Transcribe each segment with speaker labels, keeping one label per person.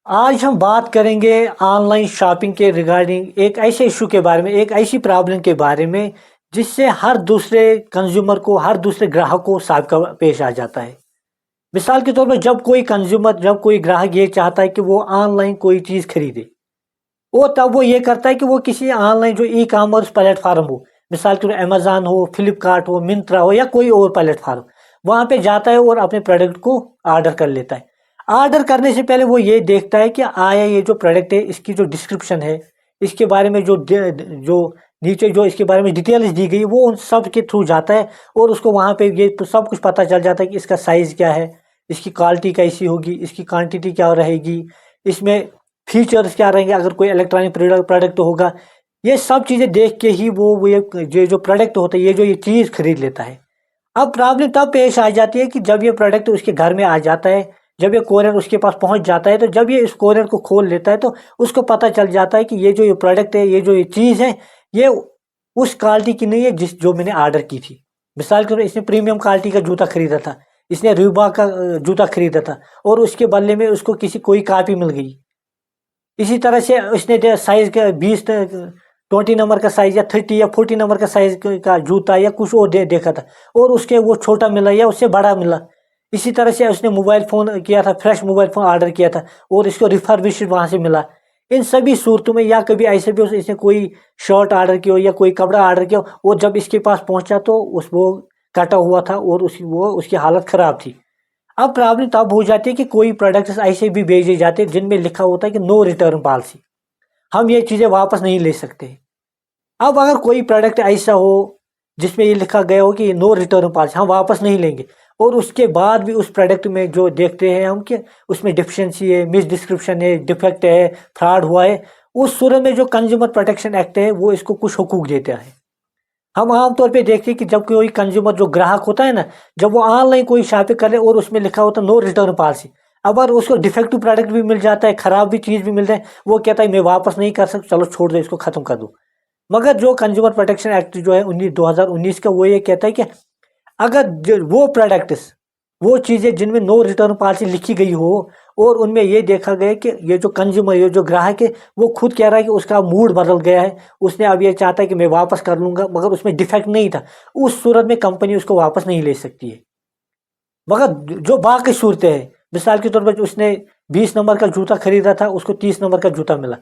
Speaker 1: आज हम बात करेंगे ऑनलाइन शॉपिंग के रिगार्डिंग एक ऐसे इशू के बारे में, एक ऐसी प्रॉब्लम के बारे में जिससे हर दूसरे कंज्यूमर को, हर दूसरे ग्राहक को साबिका पेश आ जाता है। मिसाल के तौर पर जब कोई ग्राहक ये चाहता है कि वो ऑनलाइन कोई चीज़ खरीदे, वो तब वो ये करता है कि वो किसी ऑनलाइन जो ई कॉमर्स प्लेटफार्म हो, मिसाल के अमेज़न हो, फ्लिपकार्ट हो, मिंत्रा हो या कोई और प्लेटफार्म, वहाँ पे जाता है और अपने प्रोडक्ट को ऑर्डर कर लेता है। ऑर्डर करने से पहले वो ये देखता है कि आया ये जो प्रोडक्ट है इसकी जो डिस्क्रिप्शन है, इसके बारे में जो नीचे जो इसके बारे में डिटेल्स दी गई वो उन सब के थ्रू जाता है और उसको वहाँ पे ये सब कुछ पता चल जाता है कि इसका साइज़ क्या है, इसकी क्वालिटी कैसी होगी, इसकी क्वांटिटी क्या रहेगी, इसमें फीचर्स क्या रहेंगे, अगर कोई इलेक्ट्रॉनिक प्रोडक्ट होगा। ये सब चीज़ें देख के ही वो ये जो प्रोडक्ट होता है, ये चीज़ खरीद लेता है। अब प्रॉब्लम तब पेश आ जाती है कि जब ये प्रोडक्ट उसके घर में आ जाता है, जब ये कोरियर उसके पास पहुंच जाता है, तो जब ये इस कोरियर को खोल लेता है तो उसको पता चल जाता है कि ये प्रोडक्ट है, ये चीज़ है, ये उस क्वालिटी की नहीं है जो मैंने ऑर्डर की थी। मिसाल के तौर पर इसने प्रीमियम क्वालिटी का जूता खरीदा था, इसने रीबॉक का जूता खरीदा था और उसके बदले में उसको कोई कॉपी मिल गई। इसी तरह से इसने साइज का 20 नंबर का साइज या 30 या 40 नंबर का साइज का जूता या कुछ और देखा था और उसके वो छोटा मिला या उससे बड़ा मिला। इसी तरह से उसने मोबाइल फ़ोन किया था, फ्रेश मोबाइल फ़ोन ऑर्डर किया था और इसको रिफर्बिश्ड वहाँ से मिला। इन सभी सूरतों में, या कभी ऐसे भी इसने कोई शर्ट ऑर्डर किया हो या कोई कपड़ा ऑर्डर किया हो और जब इसके पास पहुँचा तो वो कटा हुआ था और उसकी हालत ख़राब थी। अब प्रॉब्लम तब हो जाती है कि कोई प्रोडक्ट्स ऐसे भी भेजे जाते हैं जिनमें लिखा होता है कि नो रिटर्न पॉलिसी, हम ये चीज़ें वापस नहीं ले सकते। अब अगर कोई प्रोडक्ट ऐसा हो जिसमें ये लिखा गया हो कि नो रिटर्न पॉलिसी, हम वापस नहीं लेंगे, और उसके बाद भी उस प्रोडक्ट में जो देखते हैं हम कि उसमें डिफिशिएंसी है, मिस डिस्क्रिप्शन है, डिफेक्ट है, फ्रॉड हुआ है, उस सूरत में जो कंज्यूमर प्रोटेक्शन एक्ट है वो इसको कुछ हुकूक देता है। हम आमतौर पे देखते हैं कि जब कोई कंज्यूमर जो ग्राहक होता है ना, जब वो ऑनलाइन कोई शॉपिंग करे और उसमें लिखा होता है नो रिटर्न पॉलिसी, अगर उसको डिफेक्टिव प्रोडक्ट भी मिल जाता है, ख़राब भी चीज़ भी मिल जाए, वो कहता है मैं वापस नहीं कर सकता, चलो छोड़ दो, इसको ख़त्म कर दो। मगर जो कंज्यूमर प्रोटेक्शन एक्ट जो है 2019 का, वो ये कहता है कि अगर वो प्रोडक्ट्स, वो चीज़ें जिनमें नो रिटर्न पॉलिसी लिखी गई हो और उनमें ये देखा गया कि ये जो कंज्यूमर, ये जो ग्राहक है, वो खुद कह रहा है कि उसका मूड बदल गया है, उसने अब ये चाहता है कि मैं वापस कर लूँगा, मगर उसमें डिफेक्ट नहीं था, उस सूरत में कंपनी उसको वापस नहीं ले सकती है। मगर जो बाकी सूरतें हैं, मिसाल के तौर पर उसने 20 नंबर का जूता खरीदा था, उसको 30 नंबर का जूता मिला,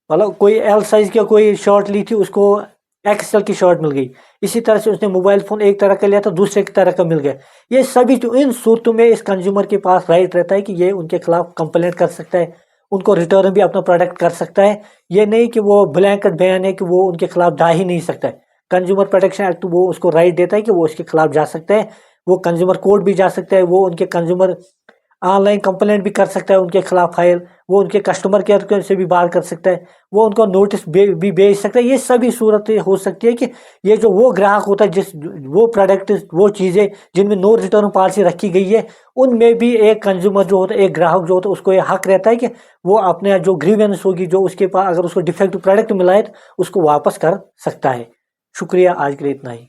Speaker 1: मतलब कोई एल साइज की कोई शर्ट ली थी, उसको एक्सएल की शर्ट मिल गई। इसी तरह से उसने मोबाइल फ़ोन एक तरह का लिया था, दूसरे की तरह का मिल गया। ये सभी जो इन सूरतों में इस कंज्यूमर के पास राइट रहता है कि ये उनके खिलाफ कंप्लेंट कर सकता है, उनको रिटर्न भी अपना प्रोडक्ट कर सकता है। ये नहीं कि वो ब्लैंकेट बयान है कि वो उनके खिलाफ जा ही नहीं सकता है। कंज्यूमर प्रोटेक्शन एक्ट वो उसको राइट देता है कि वो उसके खिलाफ जा सकता है, वो कंज्यूमर कोर्ट भी जा सकता है, वो उनके कंज्यूमर ऑनलाइन कंप्लेंट भी कर सकता है उनके खिलाफ फाइल, वो उनके कस्टमर केयर से भी बात कर सकता है, वो उनको नोटिस भी भेज सकता है। ये सभी सूरतें हो सकती है कि ये जो वो ग्राहक होता है, वो प्रोडक्ट, वो चीज़ें जिनमें नो रिटर्न पॉलिसी रखी गई है, उनमें भी एक कंज्यूमर जो होता है, एक ग्राहक जो होता है, उसको ये हक रहता है कि वो अपने जो ग्रीवेंस होगी, जो उसके पास अगर उसको डिफेक्टिव प्रोडक्ट मिला है तो उसको वापस कर सकता है। शुक्रिया, आज के लिए इतना ही।